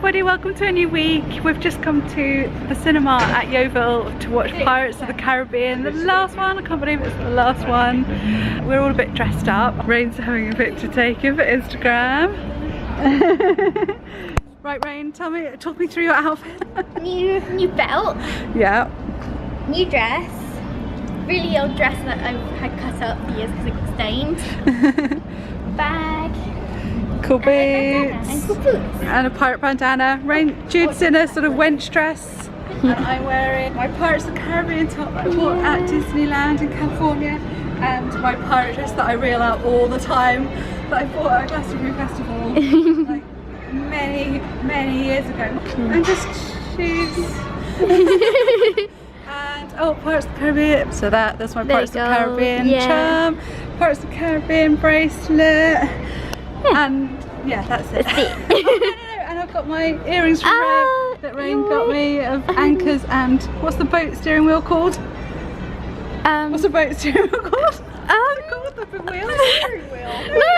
everybody, welcome to a new week. We've just come to the cinema at Yeovil to watch Pirates of the Caribbean, the last one. I can't believe it's the last one. We're all a bit dressed up. Rain's having a picture taken for Instagram. Right, Rain, talk me through your outfit. New belt. Yeah. New dress. Really old dress that I've had cut up for years because it got stained. Bag. Cool boots. And cool boots. And a pirate bandana. Jude's in a sort of wench dress. And I'm wearing my Pirates of the Caribbean top that I bought at Disneyland in California. And my pirate dress that I reel out all the time that I bought at Glastonbury Festival like many years ago. And just shoes. And Pirates of the Caribbean. So that's my Pirates of the Caribbean charm. Pirates of the Caribbean bracelet. And yeah, that's it. And I've got my earrings from Rain that Rain got me of anchors and what's the boat steering wheel called? What's the boat steering wheel called? The big wheel? Steering wheel. No,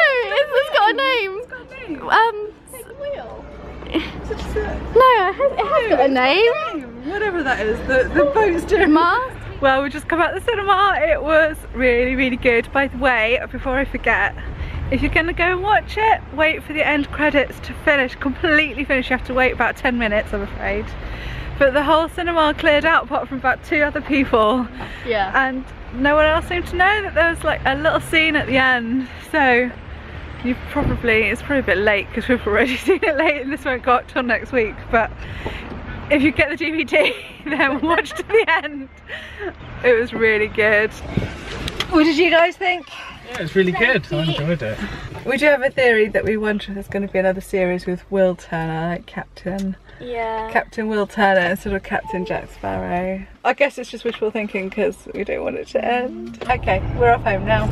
it's got a name. It's got a name. Big wheel. No, it has got a name. Whatever that is, the boat steering Mast. Well, we just come out the cinema. It was really good. By the way, before I forget, if you're gonna go and watch it, wait for the end credits to completely finish. You have to wait about 10 minutes, I'm afraid. But the whole cinema cleared out apart from about 2 other people. Yeah. And no one else seemed to know that there was like a little scene at the end. So it's probably a bit late because we've already seen it late and this won't go up till next week. But if you get the DVD, then watch to the end. It was really good. What did you guys think? Yeah, it's really good. I enjoyed it. We do have a theory that we wonder if there's going to be another series with Will Turner, like Captain Will Turner instead of Captain Jack Sparrow. I guess it's just wishful thinking because we don't want it to end. Okay, we're off home now.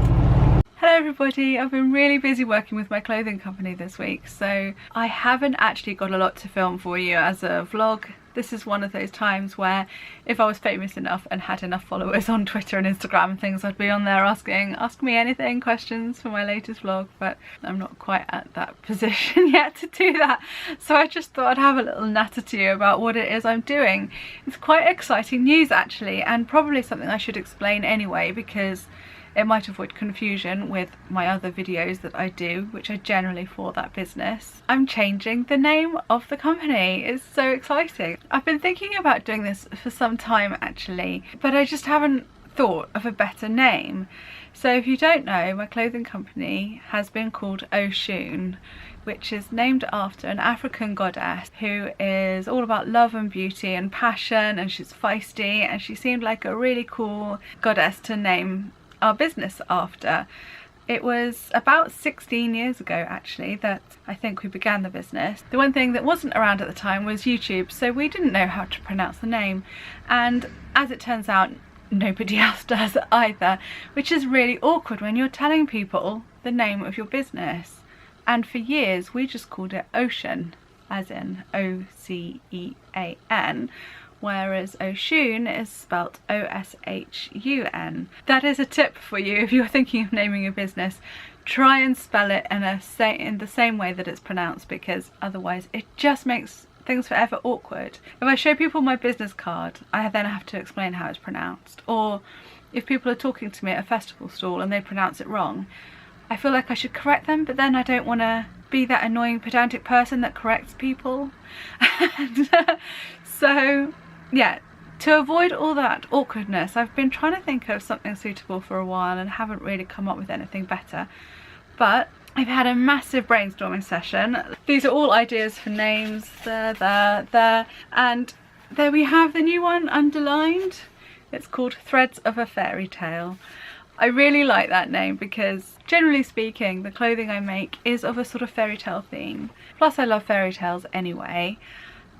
Hello everybody, I've been really busy working with my clothing company this week, so I haven't actually got a lot to film for you as a vlog. This is one of those times where if I was famous enough and had enough followers on Twitter and Instagram and things, I'd be on there asking ask me anything questions for my latest vlog, but I'm not quite at that position yet to do that. So I just thought I'd have a little natter to you about what it is I'm doing. It's quite exciting news actually, and probably something I should explain anyway because it might avoid confusion with my other videos that I do, which are generally for that business. I'm changing the name of the company. It's so exciting. I've been thinking about doing this for some time actually, but I just haven't thought of a better name. So if you don't know, my clothing company has been called Oshun, which is named after an African goddess who is all about love and beauty and passion, and she's feisty, and she seemed like a really cool goddess to name our business after. It was about 16 years ago actually that I think we began the business. The one thing that wasn't around at the time was YouTube, so we didn't know how to pronounce the name, and as it turns out nobody else does either, which is really awkward when you're telling people the name of your business. And for years we just called it Ocean, as in O-C-E-A-N, whereas Oshun is spelt O-S-H-U-N. That is a tip for you if you're thinking of naming a business. Try and spell it in the same way that it's pronounced, because otherwise it just makes things forever awkward. If I show people my business card, I then have to explain how it's pronounced. Or if people are talking to me at a festival stall and they pronounce it wrong, I feel like I should correct them, but then I don't want to be that annoying pedantic person that corrects people. So yeah, to avoid all that awkwardness, I've been trying to think of something suitable for a while and haven't really come up with anything better. But I've had a massive brainstorming session. These are all ideas for names, there, and there we have the new one underlined. It's called Threads of a Fairy Tale. I really like that name because generally speaking the clothing I make is of a sort of fairy tale theme. Plus I love fairy tales anyway,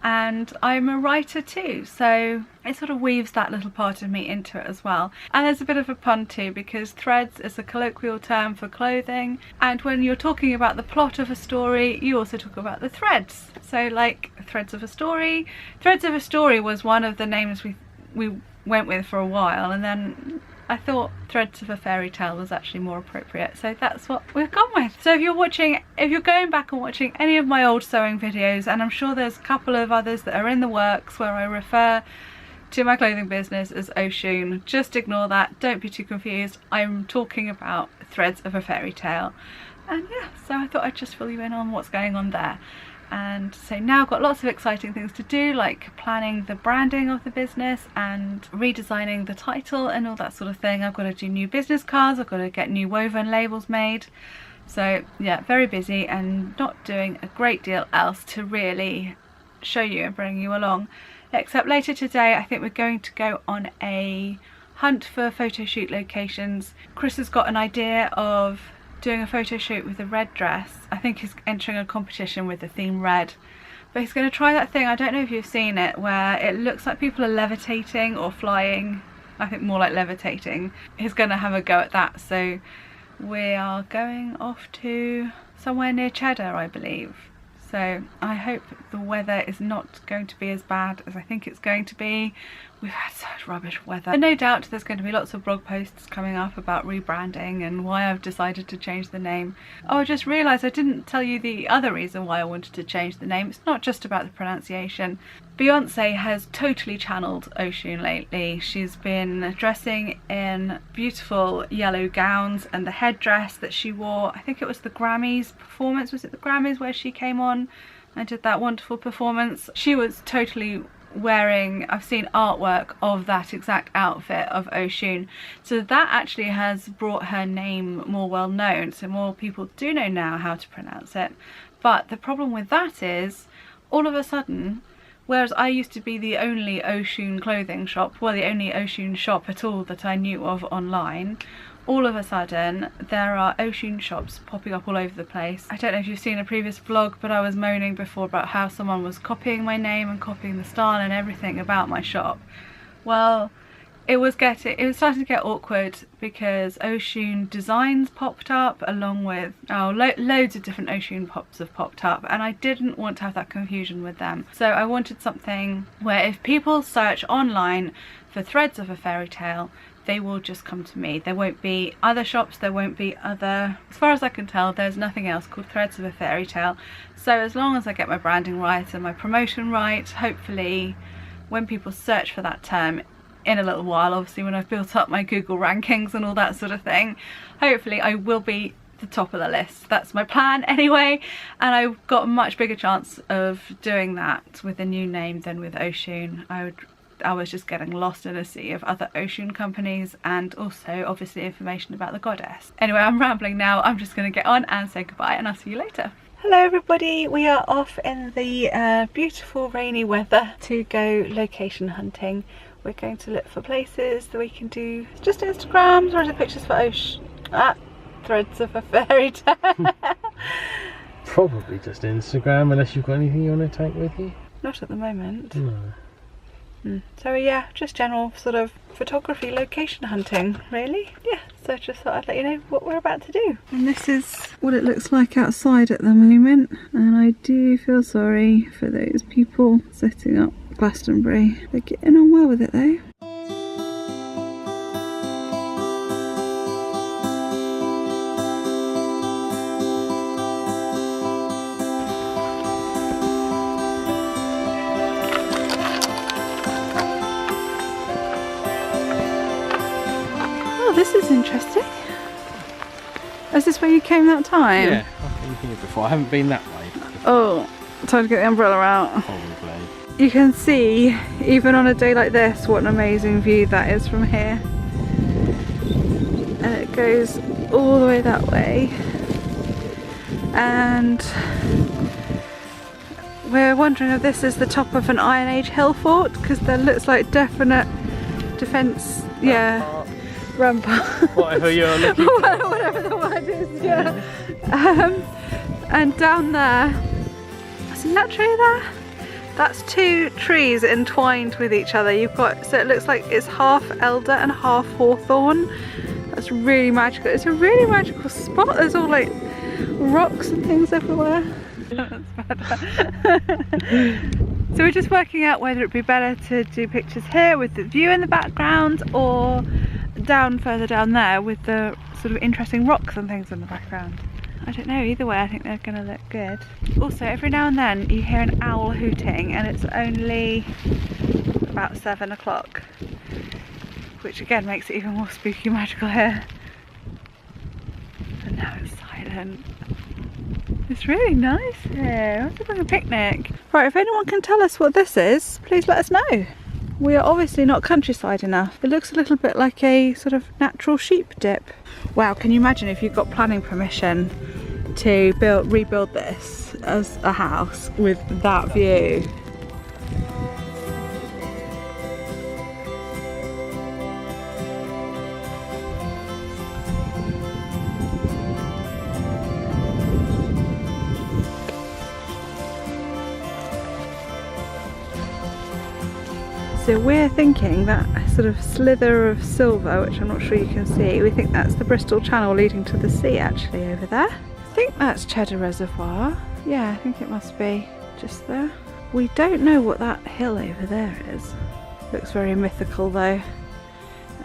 and I'm a writer too, so it sort of weaves that little part of me into it as well. And there's a bit of a pun too, because threads is a colloquial term for clothing, and when you're talking about the plot of a story you also talk about the threads. So like Threads of a Story. Threads of a Story was one of the names we went with for a while, and then I thought Threads of a Fairy Tale was actually more appropriate, so that's what we've gone with. So if you're going back and watching any of my old sewing videos, and I'm sure there's a couple of others that are in the works where I refer to my clothing business as Oshun, just ignore that, don't be too confused. I'm talking about Threads of a Fairy Tale. And yeah, so I thought I'd just fill you in on what's going on there. And so now I've got lots of exciting things to do, like planning the branding of the business and redesigning the title and all that sort of thing. I've got to do new business cards, I've got to get new woven labels made. So yeah, very busy and not doing a great deal else to really show you and bring you along. Except later today I think we're going to go on a hunt for photo shoot locations. Chris has got an idea of doing a photo shoot with a red dress. I think he's entering a competition with the theme red, but he's going to try that thing, I don't know if you've seen it, where it looks like people are levitating or flying. I think more like levitating. He's going to have a go at that, so we are going off to somewhere near Cheddar, I believe. So I hope the weather is not going to be as bad as I think it's going to be. We've had such rubbish weather. And no doubt there's going to be lots of blog posts coming up about rebranding and why I've decided to change the name. Oh, I just realised I didn't tell you the other reason why I wanted to change the name. It's not just about the pronunciation. Beyonce has totally channeled Oshun lately. She's been dressing in beautiful yellow gowns, and the headdress that she wore, I think it was the Grammys performance, was it the Grammys where she came on and did that wonderful performance? She was totally wearing, I've seen artwork of that exact outfit of Oshun, so that actually has brought her name more well known, so more people do know now how to pronounce it. But the problem with that is, all of a sudden, whereas I used to be the only Oshun clothing shop, well, the only Oshun shop at all that I knew of online, all of a sudden there are Oshun shops popping up all over the place. I don't know if you've seen a previous vlog, but I was moaning before about how someone was copying my name and copying the style and everything about my shop. Well, it was starting to get awkward because Oshun designs popped up along with loads of different Oshun pops have popped up, and I didn't want to have that confusion with them. So I wanted something where if people search online for Threads of a Fairy Tale, they will just come to me. There won't be other shops, there won't be other, as far as I can tell, there's nothing else called Threads of a Fairy Tale. So as long as I get my branding right and my promotion right, hopefully when people search for that term in a little while, obviously when I've built up my Google rankings and all that sort of thing, hopefully I will be the top of the list. That's my plan anyway, and I've got a much bigger chance of doing that with a new name than with Oshun. I was just getting lost in a sea of other Oshun companies, and also obviously information about the goddess. Anyway, I'm rambling now. I'm just going to get on and say goodbye, and I'll see you later. Hello everybody, we are off in the beautiful rainy weather to go location hunting. We're going to look for places that we can do just Instagrams, or is it pictures for Threads of a Fairy Tale? Probably just Instagram, unless you've got anything you want to take with you. Not at the moment. No. So yeah, just general sort of photography location hunting, really. Yeah, so just thought I'd let you know what we're about to do. And this is what it looks like outside at the moment, and I do feel sorry for those people setting up Glastonbury. They're getting on well with it though. This is interesting. Is this where you came that time? Yeah, I've been here before. I haven't been that way. Oh, time to get the umbrella out. Probably. You can see, even on a day like this, what an amazing view that is from here. And it goes all the way that way. And we're wondering if this is the top of an Iron Age hill fort, because there looks like definite defence, yeah. Rampart. Whatever you're looking for. Whatever the word is, yeah. And down there, see that tree there? That's two trees entwined with each other. You've got, so it looks like it's half elder and half hawthorn. That's really magical. It's a really magical spot. There's all like rocks and things everywhere. So we're just working out whether it'd be better to do pictures here with the view in the background, or down further down there with the sort of interesting rocks and things in the background. I don't know, either way I think they're going to look good. Also, every now and then you hear an owl hooting, and it's only about 7 o'clock, which again makes it even more spooky magical here. And now it's silent. It's really nice here. It's like a picnic. Right, if anyone can tell us what this is, please let us know. We are obviously not countryside enough. It looks a little bit like a sort of natural sheep dip. Wow, can you imagine if you got planning permission to rebuild this as a house with that view? So we're thinking that sort of slither of silver, which I'm not sure you can see, we think that's the Bristol Channel leading to the sea actually over there. I think that's Cheddar Reservoir. Yeah, I think it must be just there. We don't know what that hill over there is. Looks very mythical though.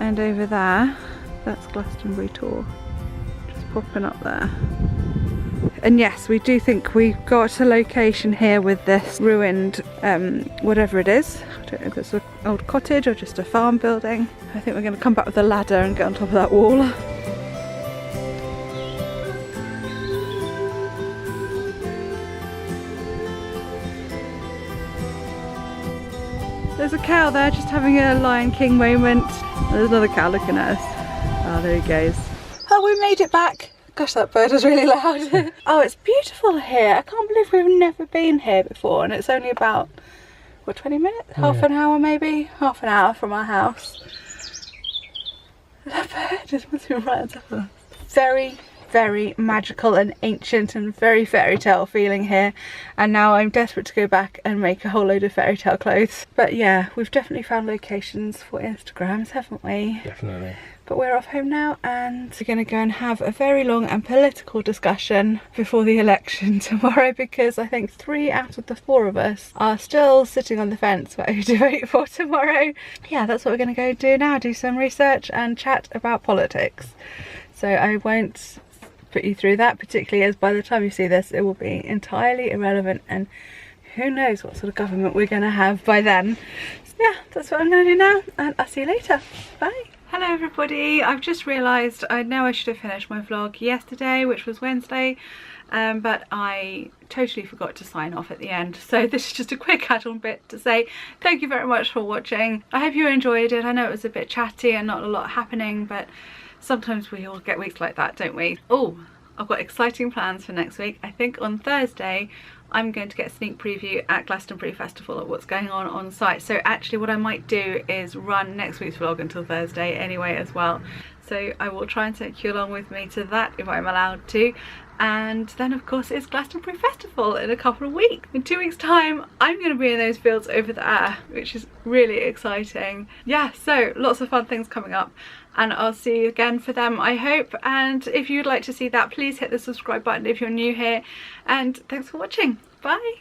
And over there, that's Glastonbury Tor, just popping up there. And yes, we do think we got a location here with this ruined, whatever it is. I don't know if it's an old cottage or just a farm building. I think we're going to come back with a ladder and get on top of that wall. There's a cow there just having a Lion King moment. There's another cow looking at us. Oh, there he goes. Oh, we made it back. Gosh, that bird was really loud. Oh, it's beautiful here. I can't believe we've never been here before, and it's only about, what, 20 minutes? Yeah. Half an hour maybe? Half an hour from our house. That bird just must be right on top of us. Very, very magical and ancient and very fairy tale feeling here. And now I'm desperate to go back and make a whole load of fairy tale clothes. But yeah, we've definitely found locations for Instagrams, haven't we? Definitely. But we're off home now, and we're going to go and have a very long and political discussion before the election tomorrow, because I think 3 out of the 4 of us are still sitting on the fence about who to vote for tomorrow. Yeah, that's what we're going to go do now, do some research and chat about politics. So I won't put you through that, particularly as by the time you see this it will be entirely irrelevant, and who knows what sort of government we're going to have by then. So yeah, that's what I'm going to do now, and I'll see you later. Bye. Hello everybody, I've just realised I know I should have finished my vlog yesterday, which was Wednesday, but I totally forgot to sign off at the end. So this is just a quick add-on bit to say thank you very much for watching. I hope you enjoyed it. I know it was a bit chatty and not a lot happening, but sometimes we all get weeks like that, don't we? Oh, I've got exciting plans for next week. I think on Thursday I'm going to get a sneak preview at Glastonbury Festival of what's going on site. So actually what I might do is run next week's vlog until Thursday anyway as well. So I will try and take you along with me to that if I'm allowed to. And then of course it's Glastonbury Festival in a couple of weeks. In 2 weeks time I'm going to be in those fields over there, which is really exciting. Yeah, so lots of fun things coming up, and I'll see you again for them, I hope. And if you'd like to see that, please hit the subscribe button if you're new here, and thanks for watching. Bye.